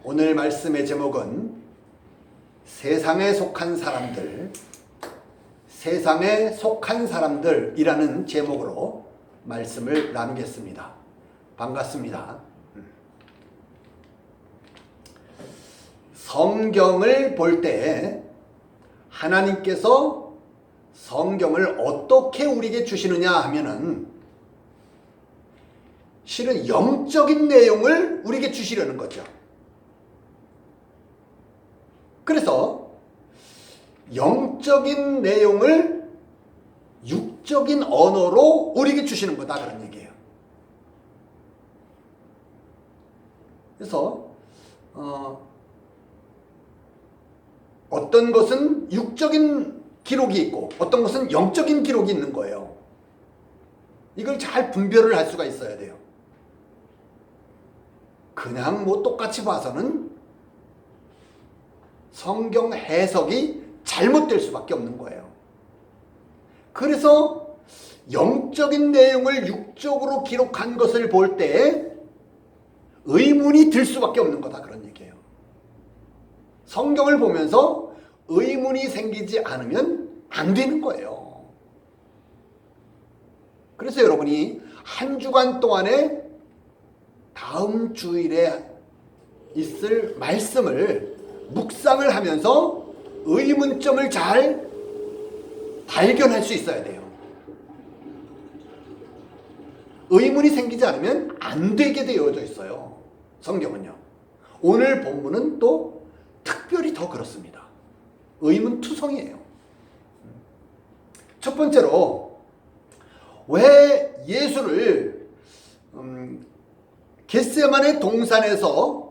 오늘 말씀의 제목은 세상에 속한 사람들이라는 제목으로 말씀을 나누겠습니다. 반갑습니다. 성경을 볼 때 하나님께서 성경을 어떻게 우리에게 주시느냐 하면은 실은 영적인 내용을 우리에게 주시려는 거죠. 그래서 영적인 내용을 육적인 언어로 우리에게 주시는 거다 그런 얘기예요. 그래서 어떤 것은 육적인 기록이 있고 어떤 것은 영적인 기록이 있는 거예요. 이걸 잘 분별을 할 수가 있어야 돼요. 그냥 똑같이 봐서는 성경 해석이 잘못될 수밖에 없는 거예요. 그래서 영적인 내용을 육적으로 기록한 것을 볼 때 의문이 들 수밖에 없는 거다 그런 얘기예요. 성경을 보면서 의문이 생기지 않으면 안 되는 거예요. 그래서 여러분이 한 주간 동안에 다음 주일에 있을 말씀을 묵상을 하면서 의문점을 잘 발견할 수 있어야 돼요. 의문이 생기지 않으면 안 되게 되어져 있어요. 성경은요. 오늘 본문은 또 특별히 더 그렇습니다. 의문투성이에요. 첫 번째로 왜 예수를 겟세마네 동산에서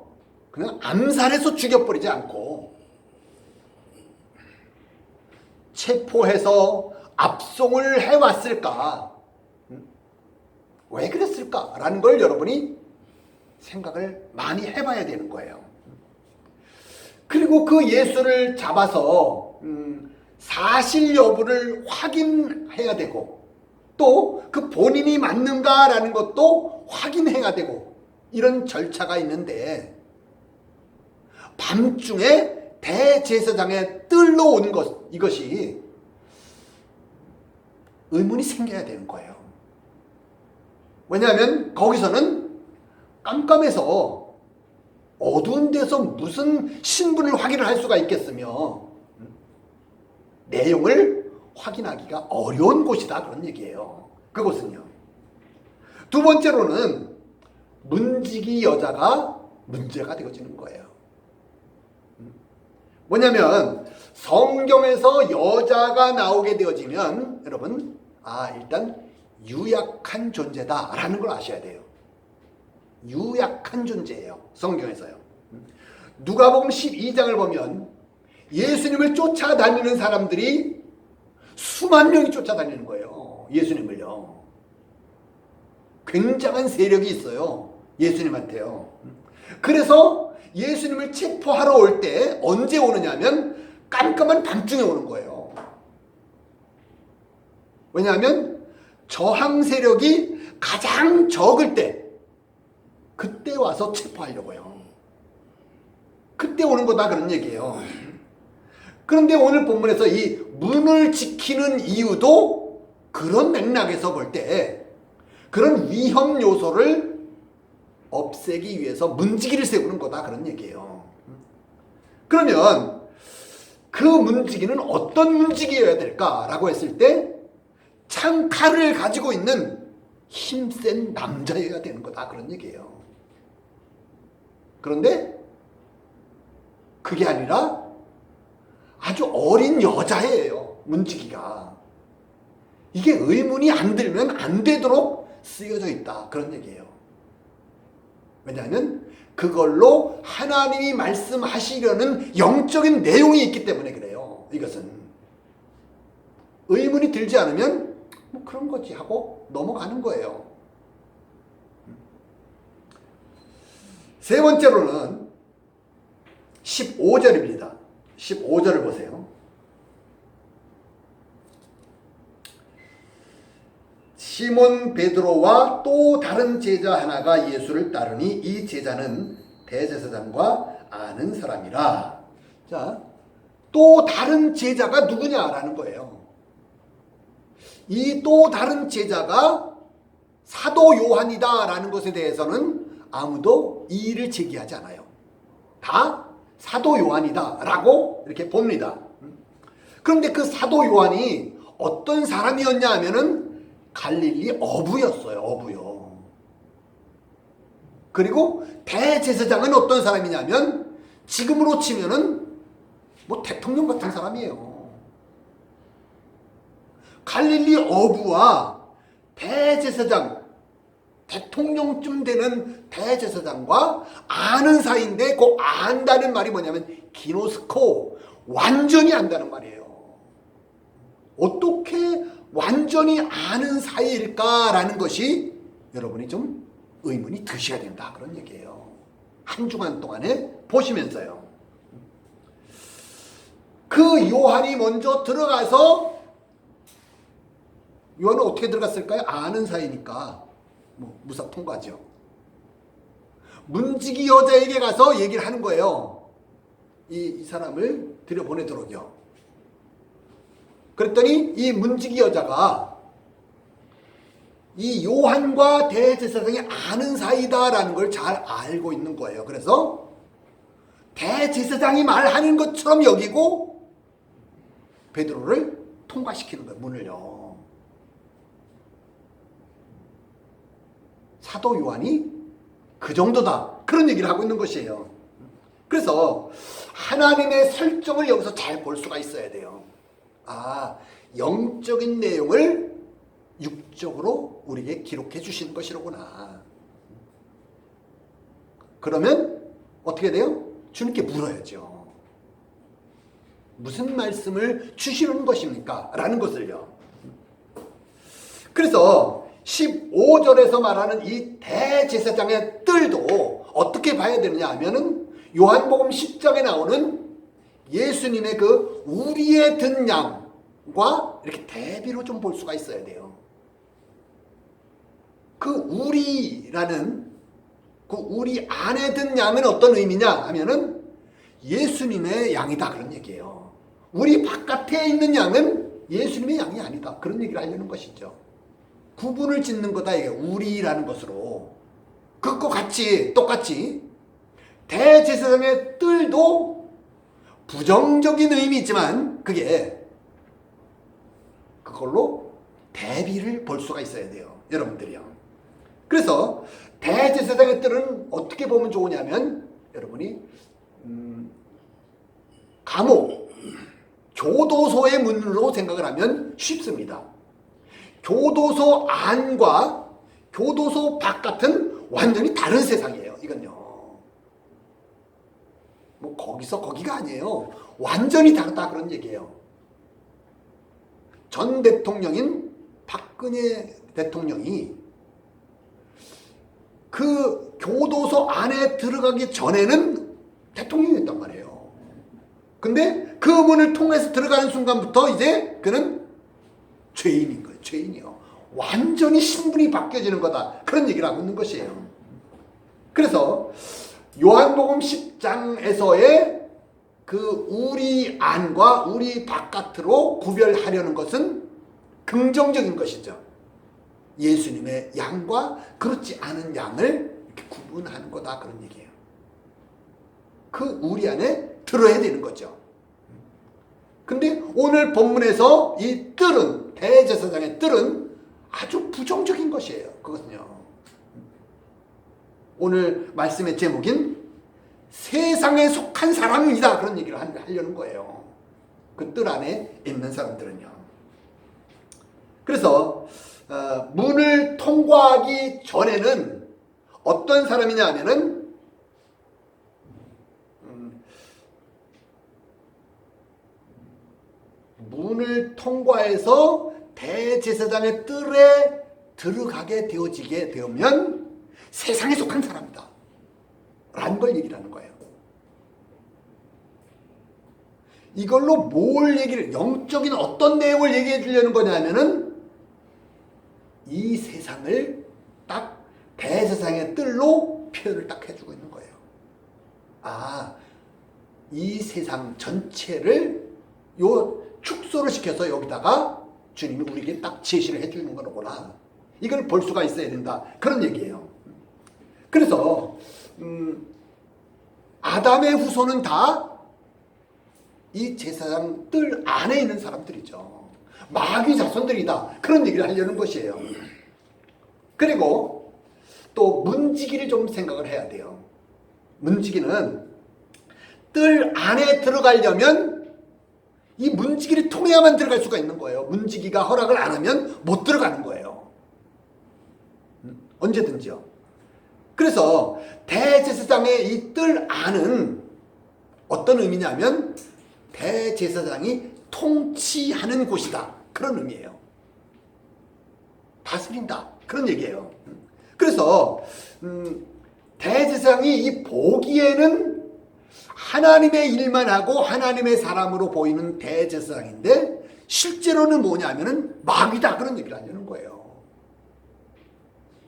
그냥 암살해서 죽여버리지 않고 체포해서 압송을 해왔을까? 왜 그랬을까라는 걸 여러분이 생각을 많이 해봐야 되는 거예요. 그리고 그 예수를 잡아서 사실 여부를 확인해야 되고 또 그 본인이 맞는가라는 것도 확인해야 되고 이런 절차가 있는데 밤중에 대제사장의 뜰로 온 이것이 의문이 생겨야 되는 거예요. 왜냐하면 거기서는 깜깜해서 어두운 데서 무슨 신분을 확인을 할 수가 있겠으며 내용을 확인하기가 어려운 곳이다 그런 얘기예요. 그곳은요. 두 번째로는 문지기 여자가 문제가 되어지는 거예요. 뭐냐면 성경에서 여자가 나오게 되어지면 여러분 일단 유약한 존재다라는 걸 아셔야 돼요. 유약한 존재예요. 성경에서요. 누가복음 12장을 보면 예수님을 쫓아다니는 사람들이 수만 명이 쫓아다니는 거예요. 예수님을요. 굉장한 세력이 있어요. 예수님한테요. 그래서 예수님을 체포하러 올 때 언제 오느냐면 깜깜한 밤중에 오는 거예요. 왜냐하면 저항 세력이 가장 적을 때 그때 와서 체포하려고요. 그때 오는 거다 그런 얘기예요. 그런데 오늘 본문에서 이 문을 지키는 이유도 그런 맥락에서 볼 때 그런 위험 요소를 없애기 위해서 문지기를 세우는 거다 그런 얘기예요. 그러면 그 문지기는 어떤 문지기여야 될까라고 했을 때 창칼을 가지고 있는 힘센 남자여야 되는 거다 그런 얘기예요. 그런데 그게 아니라 아주 어린 여자예요. 문지기가. 이게 의문이 안 들면 안 되도록 쓰여져 있다 그런 얘기예요. 왜냐하면 그걸로 하나님이 말씀하시려는 영적인 내용이 있기 때문에 그래요. 이것은 의문이 들지 않으면 그런 거지 하고 넘어가는 거예요. 세 번째로는 15절입니다. 15절을 보세요. 시몬 베드로와 또 다른 제자 하나가 예수를 따르니 이 제자는 대제사장과 아는 사람이라. 자, 또 다른 제자가 누구냐라는 거예요. 이 또 다른 제자가 사도 요한이다라는 것에 대해서는 아무도 이의를 제기하지 않아요. 다 사도 요한이다라고 이렇게 봅니다. 그런데 그 사도 요한이 어떤 사람이었냐 하면은 갈릴리 어부였어요. 어부요. 그리고 대제사장은 어떤 사람이냐면 지금으로 치면은 뭐 대통령 같은 사람이에요. 갈릴리 어부와 대제사장, 대통령쯤 되는 대제사장과 아는 사이인데 그 안다는 말이 뭐냐면 기노스코, 완전히 안다는 말이에요. 어떻게 완전히 아는 사이일까라는 것이 여러분이 좀 의문이 드셔야 된다, 그런 얘기예요. 한 주간 동안에 보시면서요. 그 요한이 먼저 들어가서, 요한은 어떻게 들어갔을까요? 아는 사이니까 뭐 무사 통과죠. 문지기 여자에게 가서 얘기를 하는 거예요. 이 사람을 들여보내도록요. 그랬더니 이 문지기 여자가 이 요한과 대제사장이 아는 사이다라는 걸 잘 알고 있는 거예요. 그래서 대제사장이 말하는 것처럼 여기고 베드로를 통과시키는 거예요. 문을요. 사도 요한이 그 정도다, 그런 얘기를 하고 있는 것이에요. 그래서 하나님의 설정을 여기서 잘 볼 수가 있어야 돼요. 아, 영적인 내용을 육적으로 우리에게 기록해 주시는 것이로구나. 그러면 어떻게 돼요? 주님께 물어야죠. 무슨 말씀을 주시는 것입니까? 라는 것을요. 그래서 15절에서 말하는 이 대제사장의 뜰도 어떻게 봐야 되느냐 하면은 요한복음 10장에 나오는 예수님의 그 우리에 든 양과 이렇게 대비로 좀 볼 수가 있어야 돼요. 그 우리라는 그 우리 안에 든 양은 어떤 의미냐 하면은 예수님의 양이다, 그런 얘기예요. 우리 바깥에 있는 양은 예수님의 양이 아니다, 그런 얘기를 하려는 것이죠. 구분을 짓는 거다, 이게 우리라는 것으로. 그것과 같이 똑같이 대제사장의 뜰도 부정적인 의미지만 그게 그걸로 대비를 볼 수가 있어야 돼요, 여러분들이요. 그래서 대제사장의 뜰은 어떻게 보면 좋으냐면 여러분이 감옥, 교도소의 문으로 생각을 하면 쉽습니다. 교도소 안과 교도소 바깥은 완전히 다른 세상이에요. 이건요, 뭐 거기서 거기가 아니에요. 완전히 다르다, 그런 얘기예요. 전 대통령인 박근혜 대통령이 그 교도소 안에 들어가기 전에는 대통령이었단 말이에요. 근데 그 문을 통해서 들어가는 순간부터 이제 그는 죄인인 거예요. 죄인이요. 완전히 신분이 바뀌어지는 거다, 그런 얘기를 하고 있는 것이에요. 그래서 요한복음 10장에서의 그 우리 안과 우리 바깥으로 구별하려는 것은 긍정적인 것이죠. 예수님의 양과 그렇지 않은 양을 이렇게 구분하는 거다, 그런 얘기예요. 그 우리 안에 들어야 되는 거죠. 근데 오늘 본문에서 이 뜰은, 대제사장의 뜰은 아주 부정적인 것이에요. 그것은요, 오늘 말씀의 제목인 세상에 속한 사람이다, 그런 얘기를 하려는 거예요. 그 뜰 안에 있는 사람들은요. 그래서 문을 통과하기 전에는 어떤 사람이냐 하면은 문을 통과해서 대제사장의 뜰에 들어가게 되어지게 되면 세상에 속한 사람이다, 라는 걸 얘기를 하는 거예요. 이걸로 뭘 얘기를, 영적인 어떤 내용을 얘기해 주려는 거냐면은 이 세상을 딱 대세상의 뜰로 표현을 딱 해주고 있는 거예요. 아, 이 세상 전체를 요 축소를 시켜서 여기다가 주님이 우리에게 딱 제시를 해주는 거로구나. 이걸 볼 수가 있어야 된다. 그런 얘기예요. 그래서 아담의 후손은 다 이 제사장 뜰 안에 있는 사람들이죠. 마귀 자손들이다. 그런 얘기를 하려는 것이에요. 그리고 또 문지기를 좀 생각을 해야 돼요. 문지기는 뜰 안에 들어가려면 이 문지기를 통해야만 들어갈 수가 있는 거예요. 문지기가 허락을 안 하면 못 들어가는 거예요. 언제든지요. 그래서 대제사장의 이 뜰 안은 어떤 의미냐면 대제사장이 통치하는 곳이다. 그런 의미예요. 다스린다. 그런 얘기예요. 그래서 대제사장이 이 보기에는 하나님의 일만 하고 하나님의 사람으로 보이는 대제사장인데 실제로는 뭐냐면은 마귀다. 그런 얘기를 하려는 거예요.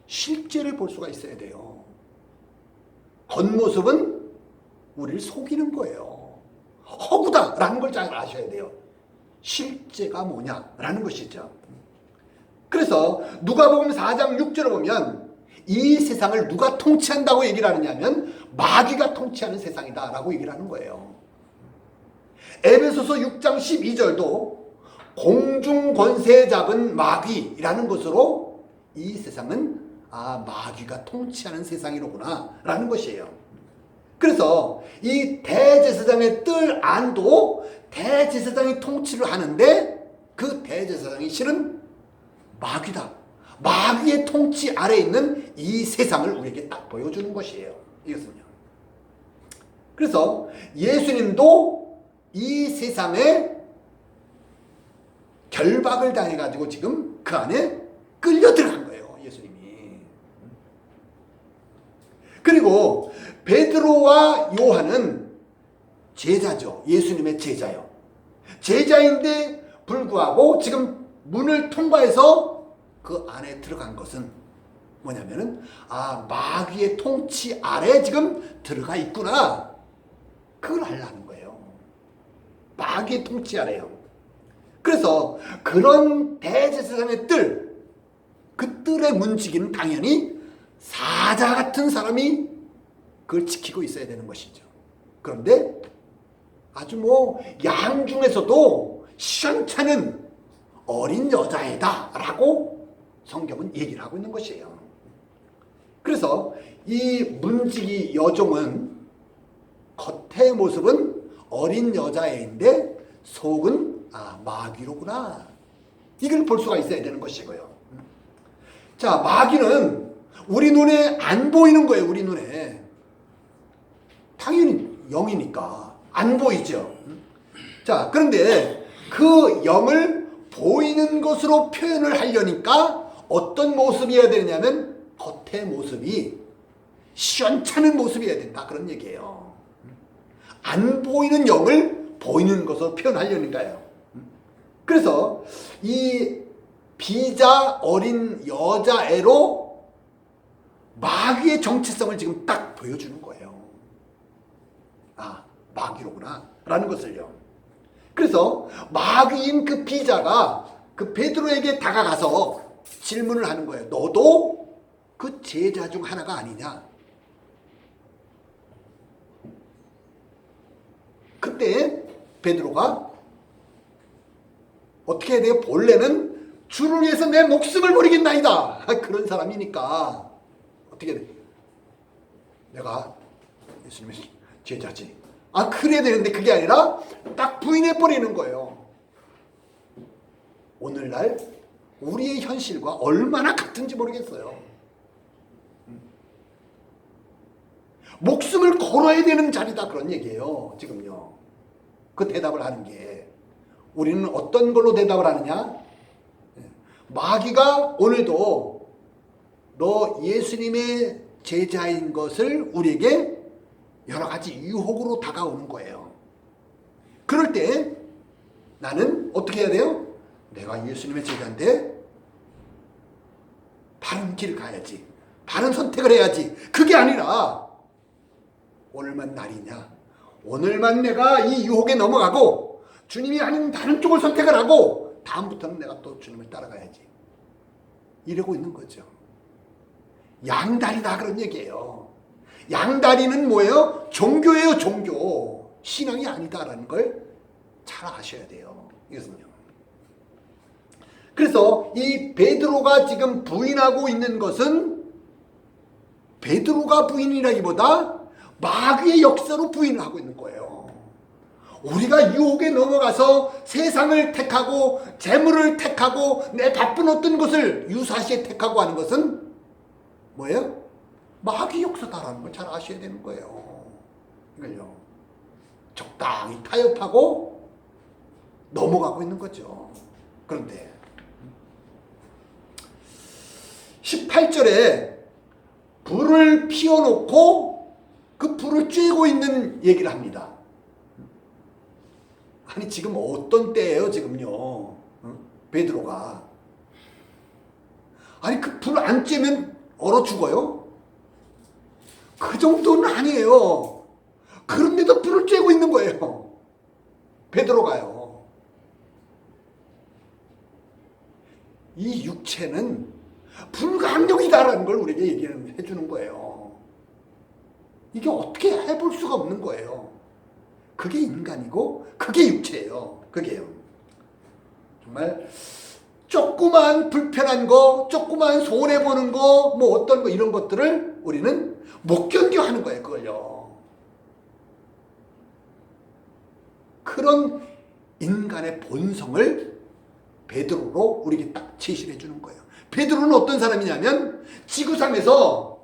실제를 볼 수가 있어야 돼요. 겉모습은 우리를 속이는 거예요. 허구다라는 걸 잘 아셔야 돼요. 실제가 뭐냐라는 것이죠. 그래서 누가복음 4장 6절을 보면 이 세상을 누가 통치한다고 얘기를 하느냐면 마귀가 통치하는 세상이다라고 얘기를 하는 거예요. 에베소서 6장 12절도 공중 권세 잡은 마귀라는 것으로 이 세상은 마귀가 통치하는 세상이로구나 라는 것이에요. 그래서 이 대제사장의 뜰 안도 대제사장이 통치를 하는데 그 대제사장이 실은 마귀다. 마귀의 통치 아래에 있는 이 세상을 우리에게 딱 보여주는 것이에요. 이것은요. 그래서 예수님도 이 세상에 결박을 당해가지고 지금 그 안에 끌려 들어간 거예요. 예수님이. 그리고 베드로와 요한은 제자죠. 예수님의 제자요. 제자인데 불구하고 지금 문을 통과해서 그 안에 들어간 것은 뭐냐면은 마귀의 통치 아래 지금 들어가 있구나. 그걸 하려는 거예요. 마귀의 통치 아래요. 그래서 그런 대제사장의 뜰, 그 뜰의 문지기는 당연히 사자 같은 사람이 그걸 지키고 있어야 되는 것이죠. 그런데 아주 양 중에서도 시원찮은 어린 여자애다 라고 성경은 얘기를 하고 있는 것이에요. 그래서 이 문지기 여종은 겉의 모습은 어린 여자애인데 속은 마귀로구나. 이걸 볼 수가 있어야 되는 것이고요. 자, 마귀는 우리 눈에 안 보이는 거예요. 우리 눈에. 당연히 영이니까 안 보이죠. 자, 그런데 그 영을 보이는 것으로 표현을 하려니까 어떤 모습이어야 되냐면 겉의 모습이 시원찮은 모습이어야 된다. 그런 얘기예요. 안 보이는 영을 보이는 것으로 표현하려니까요. 그래서 이 비자 어린 여자애로 마귀의 정체성을 지금 딱 보여주는 거예요. 마귀로구나 라는 것을요. 그래서 마귀인 그 비자가 그 베드로에게 다가가서 질문을 하는 거예요. 너도 그 제자 중 하나가 아니냐? 그때 베드로가 어떻게 해야 돼요? 본래는 주를 위해서 내 목숨을 버리겠나이다. 그런 사람이니까 어떻게 돼? 내가 예수님의 제자지. 그래야 되는데 그게 아니라 딱 부인해버리는 거예요. 오늘날 우리의 현실과 얼마나 같은지 모르겠어요. 목숨을 걸어야 되는 자리다. 그런 얘기예요. 지금요. 그 대답을 하는 게. 우리는 어떤 걸로 대답을 하느냐? 마귀가 오늘도 너 예수님의 제자인 것을 우리에게 여러 가지 유혹으로 다가오는 거예요. 그럴 때 나는 어떻게 해야 돼요? 내가 예수님의 제자인데 바른 길을 가야지. 바른 선택을 해야지. 그게 아니라 오늘만 날이냐? 오늘만 내가 이 유혹에 넘어가고 주님이 하는 다른 쪽을 선택을 하고 다음부터는 내가 또 주님을 따라가야지. 이러고 있는 거죠. 양다리다 그런 얘기예요. 양다리는 뭐예요? 종교예요, 종교. 신앙이 아니다라는 걸 잘 아셔야 돼요. 이것은요. 그래서 이 베드로가 지금 부인하고 있는 것은 베드로가 부인이라기보다 마귀의 역사로 부인을 하고 있는 거예요. 우리가 유혹에 넘어가서 세상을 택하고 재물을 택하고 내 바쁜 어떤 것을 유사시에 택하고 하는 것은 뭐예요? 마귀의 역사다라는 걸 잘 아셔야 되는 거예요. 이걸요. 적당히 타협하고 넘어가고 있는 거죠. 그런데 18절에 불을 피워놓고 그 불을 쬐고 있는 얘기를 합니다. 아니 지금 어떤 때예요 지금요? 베드로가 아니 그 불 안 쬐면 얼어 죽어요? 그 정도는 아니에요. 그런데도 불을 쬐고 있는 거예요. 베드로가요. 이 육체는 불가항력이다라는 걸 우리에게 얘기해 주는 거예요. 이게 어떻게 해볼 수가 없는 거예요. 그게 인간이고 그게 육체예요. 그게요. 정말 조그만 불편한 거, 조그만 손해보는 거, 뭐 어떤 거 이런 것들을 우리는 못 견뎌 하는 거예요. 그걸요. 그런 인간의 본성을 베드로로 우리에게 딱 제시해 주는 거예요. 베드로는 어떤 사람이냐면 지구상에서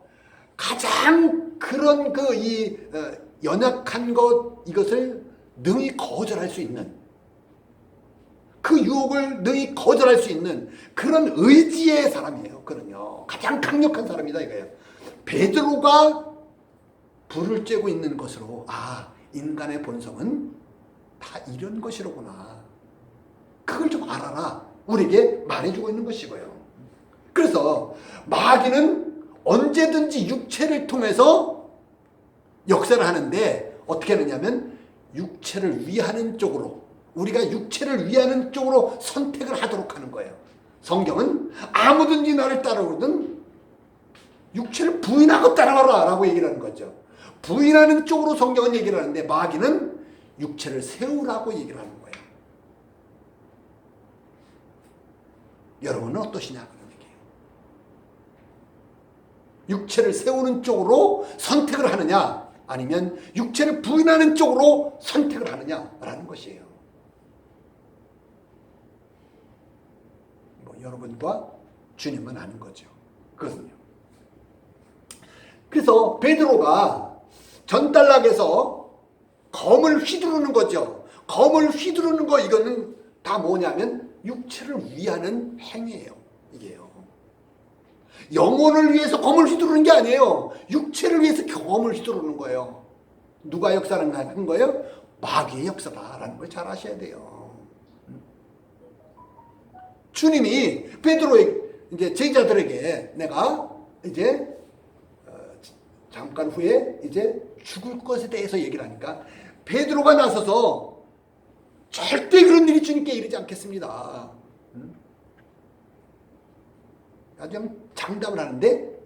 가장 그런 연약한 것 이것을 능히 거절할 수 있는 그 유혹을 능히 거절할 수 있는 그런 의지의 사람이에요. 그는요. 가장 강력한 사람이다 이거예요. 베드로가 불을 쬐고 있는 것으로 인간의 본성은 다 이런 것이로구나. 그걸 좀 알아라. 우리에게 말해주고 있는 것이고요. 그래서 마귀는 언제든지 육체를 통해서 역사를 하는데 어떻게 하느냐면 육체를 위하는 쪽으로 우리가 육체를 위하는 쪽으로 선택을 하도록 하는 거예요. 성경은 아무든지 나를 따라오든 육체를 부인하고 따라와라 라고 얘기를 하는 거죠. 부인하는 쪽으로 성경은 얘기를 하는데 마귀는 육체를 세우라고 얘기를 하는 거예요. 여러분은 어떠시냐 그런 얘기예요. 육체를 세우는 쪽으로 선택을 하느냐 아니면 육체를 부인하는 쪽으로 선택을 하느냐라는 것이에요. 여러분과 주님은 아는 거죠. 그것은요. 그래서 베드로가 전단락에서 검을 휘두르는 거죠. 검을 휘두르는 거 이거는 다 뭐냐면 육체를 위하는 행위예요. 이게요. 영혼을 위해서 검을 휘두르는 게 아니에요. 육체를 위해서 검을 휘두르는 거예요. 누가 역사를 한 거예요? 마귀의 역사다라는 걸 잘 아셔야 돼요. 주님이 베드로의 이제 제자들에게 내가 이제 잠깐 후에 이제 죽을 것에 대해서 얘기를 하니까 베드로가 나서서 절대 그런 일이 주님께 이르지 않겠습니다. 아주 장담을 하는데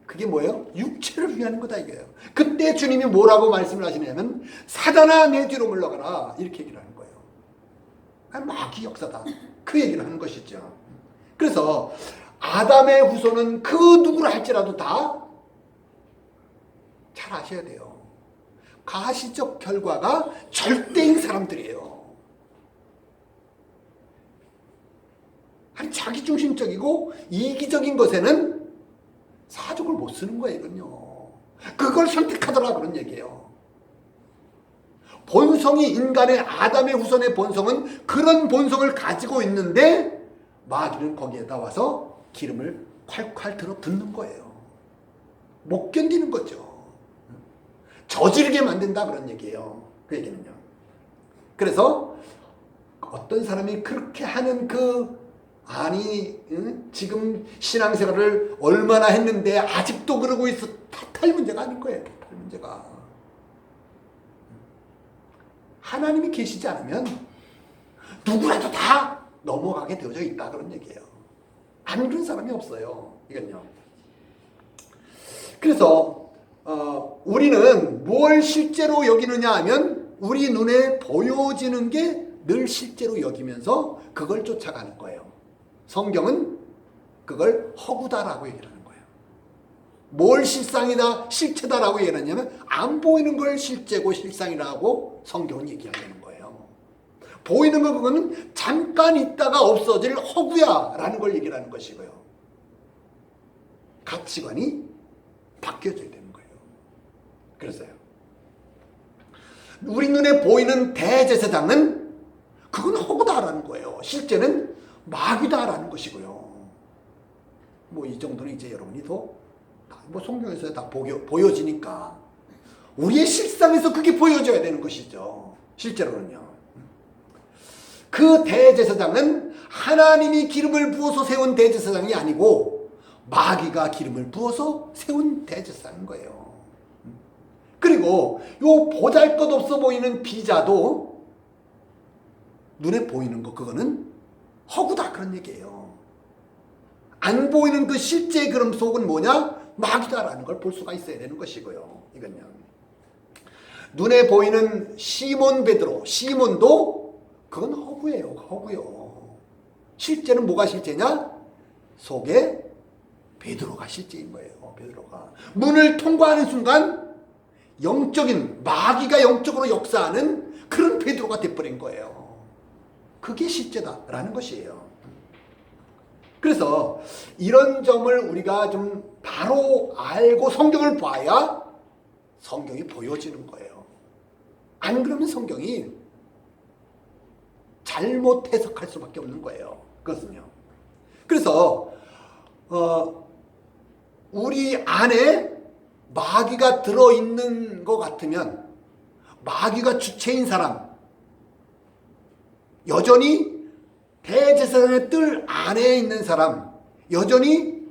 그게 뭐예요? 육체를 위하는 거다 이거예요. 그때 주님이 뭐라고 말씀을 하시냐면 사단아 내 뒤로 물러가라 이렇게 얘기를 하는 거예요. 마귀 역사다. 그 얘기를 하는 것이죠. 그래서 아담의 후손은 그 누구라 할지라도 다 잘 아셔야 돼요. 가시적 결과가 절대인 사람들이에요. 아니 자기중심적이고 이기적인 것에는 사족을 못 쓰는 거예요. 이건요. 그걸 선택하더라 그런 얘기예요. 본성이 인간의 아담의 후손의 본성은 그런 본성을 가지고 있는데 마귀는 거기에다 와서 기름을 콸콸 들어 붓는 거예요. 못 견디는 거죠. 저지르게 만든다 그런 얘기예요. 그 얘기는요. 그래서 어떤 사람이 그렇게 하는 지금 신앙생활을 얼마나 했는데 아직도 그러고 있어. 다탈 문제가 아닌 거예요. 다탈 문제가. 하나님이 계시지 않으면 누구라도 다 넘어가게 되어져 있다 그런 얘기예요. 안 그런 사람이 없어요. 이건요. 그래서 우리는 뭘 실제로 여기느냐 하면 우리 눈에 보여지는 게 늘 실제로 여기면서 그걸 쫓아가는 거예요. 성경은 그걸 허구다라고 얘기를 하는 거예요. 뭘 실상이다, 실체다라고 얘기하냐면 안 보이는 걸 실제고 실상이라고 성경은 얘기하는 거예요. 보이는 거 그거는 잠깐 있다가 없어질 허구야라는 걸 얘기를 하는 것이고요. 가치관이 바뀌어져야 되는 거예요. 그래서요. 우리 눈에 보이는 대제사장은 그건 허구다라는 거예요. 실제는 마귀다라는 것이고요. 뭐 이 정도는 이제 여러분이 뭐 성경에서 다 보여지니까 우리의 실상에서 그게 보여져야 되는 것이죠. 실제로는요. 그 대제사장은 하나님이 기름을 부어서 세운 대제사장이 아니고 마귀가 기름을 부어서 세운 대제사장인 거예요. 그리고 요 보잘것없어 보이는 비자도 눈에 보이는 거 그거는 허구다 그런 얘기예요. 안 보이는 그 실제 그런 속은 뭐냐? 마귀다라는 걸 볼 수가 있어야 되는 것이고요. 이건요. 눈에 보이는 시몬 베드로, 시몬도 그건 허구예요. 허구요. 실제는 뭐가 실제냐? 속에 베드로가 실제인 거예요. 베드로가 문을 통과하는 순간 영적인 마귀가 영적으로 역사하는 그런 베드로가 돼버린 거예요. 그게 실제다라는 것이에요. 그래서 이런 점을 우리가 좀 바로 알고 성경을 봐야 성경이 보여지는 거예요. 안 그러면 성경이 잘못 해석할 수밖에 없는 거예요. 그것은요. 그래서 우리 안에 마귀가 들어있는 것 같으면 마귀가 주체인 사람, 여전히 대제사장의 뜰 안에 있는 사람, 여전히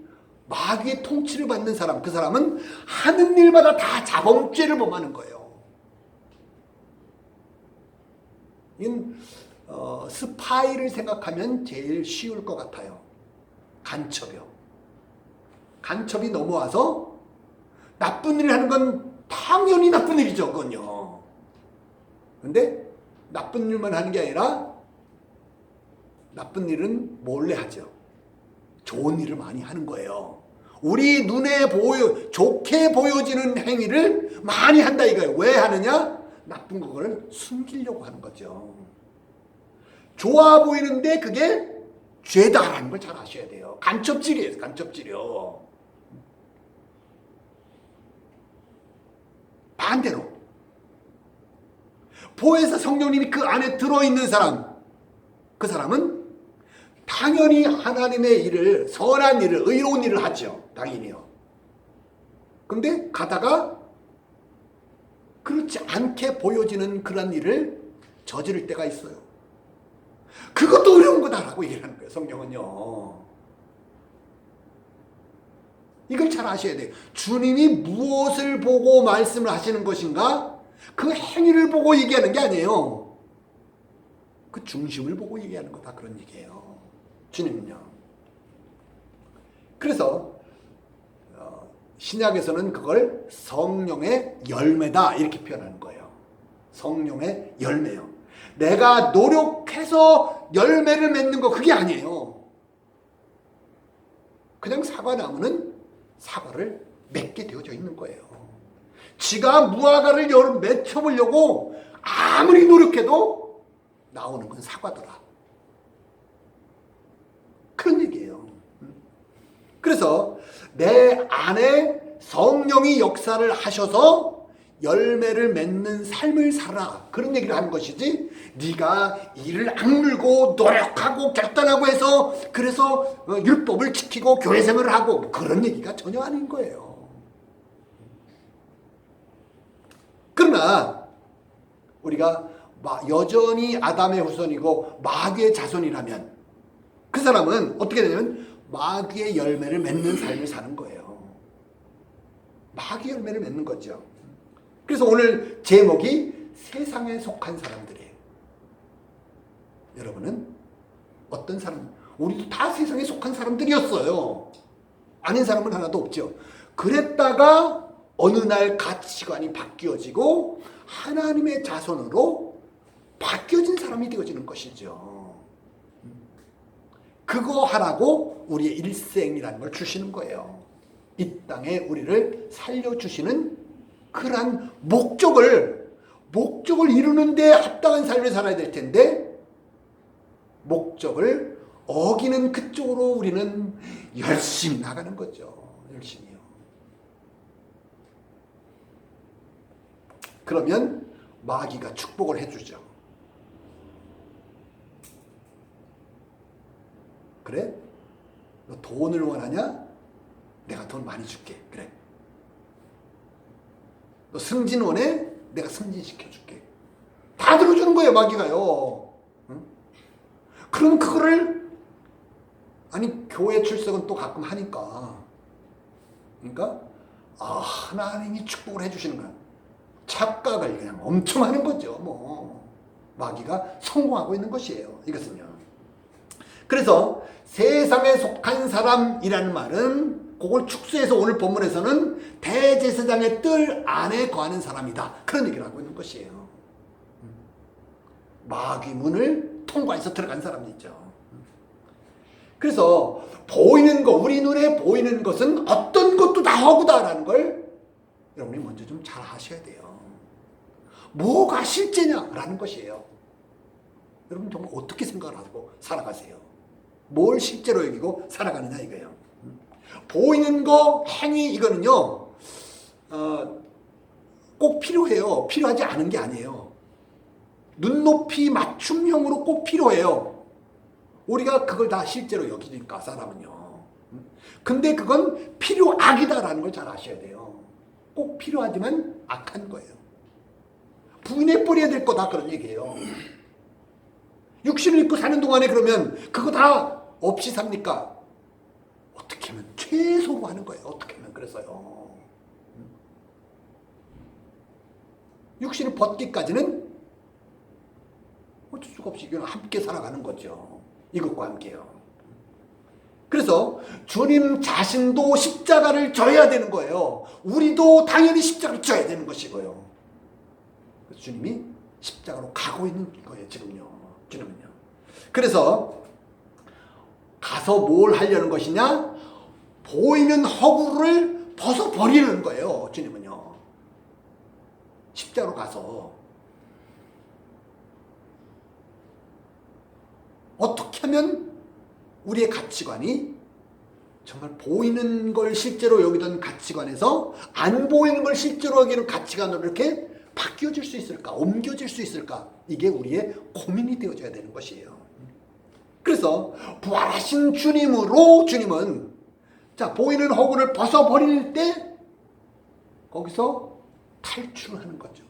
마귀의 통치를 받는 사람, 그 사람은 하는 일마다 다 자범죄를 범하는 거예요. 이건 스파이를 생각하면 제일 쉬울 것 같아요. 간첩이요. 간첩이 넘어와서 나쁜 일을 하는 건 당연히 나쁜 일이죠. 그건요. 근데 나쁜 일만 하는 게 아니라 나쁜 일은 몰래 하죠. 좋은 일을 많이 하는 거예요. 우리 눈에 좋게 보여지는 행위를 많이 한다 이거예요. 왜 하느냐? 나쁜 그걸 숨기려고 하는 거죠. 좋아 보이는데 그게 죄다라는 걸 잘 아셔야 돼요. 간첩질이에요. 간첩질이요. 반대로 보혜사 성령님이 그 안에 들어있는 사람, 그 사람은 당연히 하나님의 일을, 선한 일을, 의로운 일을 하죠. 당연히요. 근데 가다가 그렇지 않게 보여지는 그런 일을 저지를 때가 있어요. 그것도 어려운 거다라고 얘기하는 거예요. 성경은요. 이걸 잘 아셔야 돼요. 주님이 무엇을 보고 말씀을 하시는 것인가? 그 행위를 보고 얘기하는 게 아니에요. 그 중심을 보고 얘기하는 거다 그런 얘기예요. 주님은요. 그래서 신약에서는 그걸 성령의 열매다 이렇게 표현하는 거예요. 성령의 열매요. 내가 노력해서 열매를 맺는 거 그게 아니에요. 그냥 사과나무는 사과를 맺게 되어져 있는 거예요. 지가 무화과를 맺혀보려고 아무리 노력해도 나오는 건 사과더라. 그런 얘기예요. 그래서 내 안에 성령이 역사를 하셔서 열매를 맺는 삶을 살아. 그런 얘기를 하는 것이지 네가 이를 악물고 노력하고 결단하고 해서 그래서 율법을 지키고 교회 생활을 하고 그런 얘기가 전혀 아닌 거예요. 그러나 우리가 여전히 아담의 후손이고 마귀의 자손이라면 그 사람은 어떻게 되냐면 마귀의 열매를 맺는 삶을 사는 거예요. 마귀 열매를 맺는 거죠. 그래서 오늘 제목이 세상에 속한 사람들이에요. 여러분은 어떤 사람? 우리도 다 세상에 속한 사람들이었어요. 아닌 사람은 하나도 없죠. 그랬다가 어느 날 가치관이 바뀌어지고 하나님의 자손으로 바뀌어진 사람이 되어지는 것이죠. 그거 하라고 우리의 일생이라는 걸 주시는 거예요. 이 땅에 우리를 살려주시는 그러한 목적을 이루는 데 합당한 삶을 살아야 될 텐데 목적을 어기는 그쪽으로 우리는 열심히 나가는 거죠. 열심히요. 그러면 마귀가 축복을 해주죠. 그래? 너 돈을 원하냐? 내가 돈 많이 줄게. 그래. 너 승진 원해? 내가 승진시켜줄게. 다 들어주는 거예요, 마귀가요. 응? 그럼 그거를 교회 출석은 또 가끔 하니까 그러니까 하나님이 축복을 해주시는 거야. 착각을 그냥 엄청 하는 거죠. 뭐 마귀가 성공하고 있는 것이에요. 이것은요. 그래서 세상에 속한 사람이라는 말은 그걸 축소해서 오늘 본문에서는 대제사장의 뜰 안에 거하는 사람이다. 그런 얘기를 하고 있는 것이에요. 마귀 문을 통과해서 들어간 사람이죠. 그래서 보이는 것, 우리 눈에 보이는 것은 어떤 것도 다 허구다라는 걸 여러분이 먼저 좀 잘 아셔야 돼요. 뭐가 실제냐라는 것이에요. 여러분 정말 어떻게 생각을 하고 살아가세요? 뭘 실제로 여기고 살아가느냐 이거예요. 보이는 거, 행위 이거는요 꼭 필요해요. 필요하지 않은 게 아니에요. 눈높이 맞춤형으로 꼭 필요해요. 우리가 그걸 다 실제로 여기니까 사람은요. 근데 그건 필요악이다라는 걸 잘 아셔야 돼요. 꼭 필요하지만 악한 거예요. 부인해버려야 될 거다 그런 얘기예요. 육신을 입고 사는 동안에 그러면 그거 다 없이 삽니까? 어떻게 하면 최소로 하는 거예요. 어떻게 하면 그래서요. 육신을 벗기까지는 어쩔 수가 없이 그냥 함께 살아가는 거죠. 이것과 함께요. 그래서 주님 자신도 십자가를 져야 되는 거예요. 우리도 당연히 십자가를 져야 되는 것이고요. 그래서 주님이 십자가로 가고 있는 거예요. 지금요. 주님은요. 그래서 가서 뭘 하려는 것이냐? 보이는 허구를 벗어버리는 거예요. 주님은요. 십자가로 가서 어떻게 하면 우리의 가치관이 정말 보이는 걸 실제로 여기던 가치관에서 안 보이는 걸 실제로 여기는 가치관으로 이렇게 바뀌어질 수 있을까? 옮겨질 수 있을까? 이게 우리의 고민이 되어져야 되는 것이에요. 그래서 부활하신 주님으로 주님은 보이는 허구를 벗어버릴 때 거기서 탈출하는 거죠.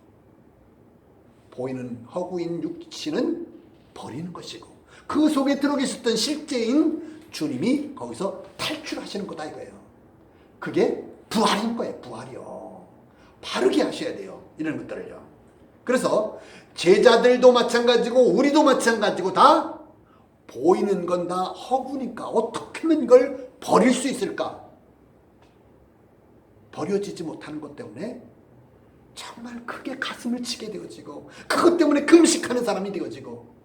보이는 허구인 육신은 버리는 것이고 그 속에 들어 계셨던 실제인 주님이 거기서 탈출하시는 거다 이거예요. 그게 부활인 거예요. 부활이요. 바르게 하셔야 돼요. 이런 것들을요. 그래서 제자들도 마찬가지고 우리도 마찬가지고 다 보이는 건 다 허구니까 어떻게 하면 이걸 버릴 수 있을까? 버려지지 못하는 것 때문에 정말 크게 가슴을 치게 되어지고 그것 때문에 금식하는 사람이 되어지고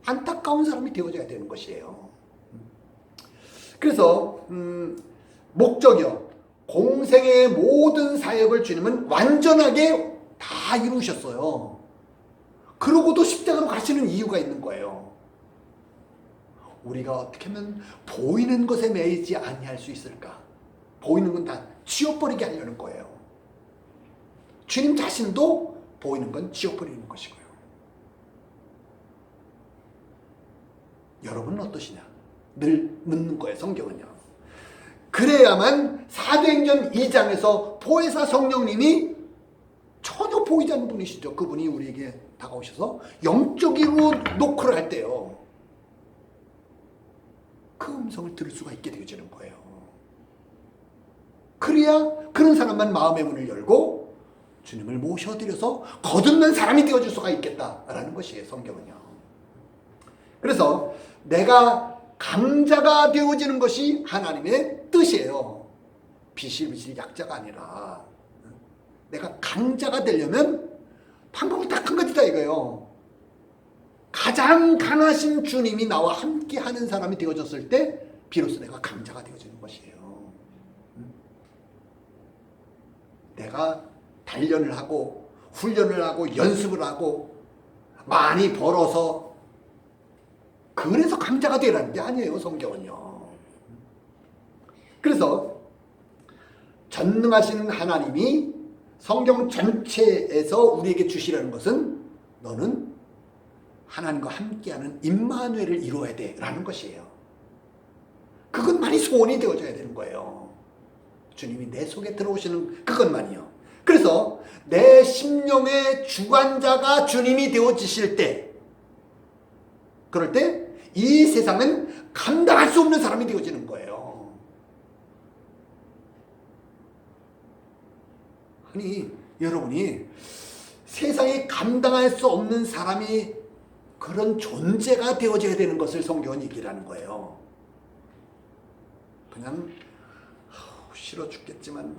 안타까운 사람이 되어져야 되는 것이에요. 그래서 목적이요. 공생의 모든 사역을 주님은 완전하게 다 이루셨어요. 그러고도 십자가로 가시는 이유가 있는 거예요. 우리가 어떻게 하면 보이는 것에 매이지 아니할 수 있을까? 보이는 건 다 지워버리게 하려는 거예요. 주님 자신도 보이는 건 지워버리는 것이고요. 여러분은 어떠시냐? 늘 묻는 거예요. 성경은요. 그래야만 사도행전 2장에서 보혜사 성령님이 전혀 보이지 않는 분이시죠. 그분이 우리에게 다가오셔서 영적으로 노크를 할 때요. 그 음성을 들을 수가 있게 되어지는 거예요. 그래야 그런 사람만 마음의 문을 열고 주님을 모셔드려서 거듭난 사람이 되어줄 수가 있겠다라는 것이에요, 성경은요. 그래서 내가 강자가 되어지는 것이 하나님의 뜻이에요. 비실비실 약자가 아니라 내가 강자가 되려면 방법은 딱 한 가지다 이거예요. 가장 강하신 주님이 나와 함께 하는 사람이 되어졌을 때 비로소 내가 강자가 되어지는 것이에요. 내가 단련을 하고 훈련을 하고 연습을 하고 많이 벌어서 그래서 강자가 되라는 게 아니에요, 성경은요. 그래서 전능하신 하나님이 성경 전체에서 우리에게 주시라는 것은 너는 하나님과 함께하는 임마누엘을 이루어야 돼라는 것이에요. 그것만이 소원이 되어져야 되는 거예요. 주님이 내 속에 들어오시는 그것만이요. 그래서 내 심령의 주관자가 주님이 되어지실 때, 그럴 때 이 세상은 감당할 수 없는 사람이 되어지는 거예요. 아니 여러분이 세상이 감당할 수 없는 사람이 그런 존재가 되어져야 되는 것을 성경은 얘기하는 거예요. 그냥 싫어 죽겠지만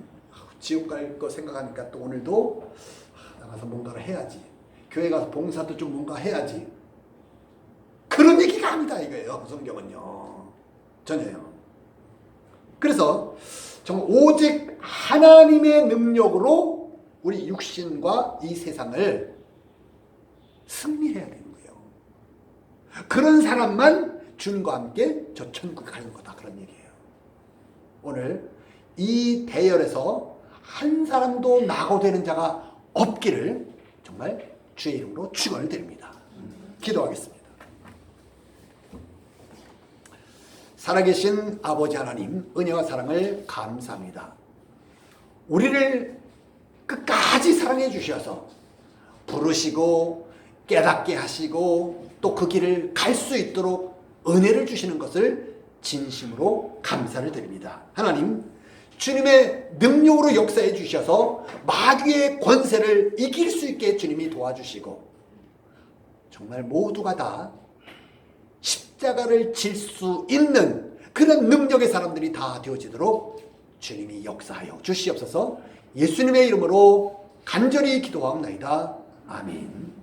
지옥 갈 거 생각하니까 또 오늘도 나가서 뭔가를 해야지, 교회 가서 봉사도 좀 뭔가 해야지, 그런 얘기가 아니다 이거예요, 성경은요. 전혀요. 그래서 정말 오직 하나님의 능력으로 우리 육신과 이 세상을 승리해야 되는 거예요. 그런 사람만 주님과 함께 저 천국에 가는 거다, 그런 얘기예요. 오늘 이 대열에서 한 사람도 낙오되는 자가 없기를 정말 주의 이름으로 축원을 드립니다. 기도하겠습니다. 살아계신 아버지 하나님, 은혜와 사랑을 감사합니다. 우리를 끝까지 사랑해 주셔서 부르시고 깨닫게 하시고 또 그 길을 갈 수 있도록 은혜를 주시는 것을 진심으로 감사를 드립니다. 하나님, 주님의 능력으로 역사해 주셔서 마귀의 권세를 이길 수 있게 주님이 도와주시고 정말 모두가 다 십자가를 질 수 있는 그런 능력의 사람들이 다 되어지도록 주님이 역사하여 주시옵소서. 예수님의 이름으로 간절히 기도하옵나이다. 아멘.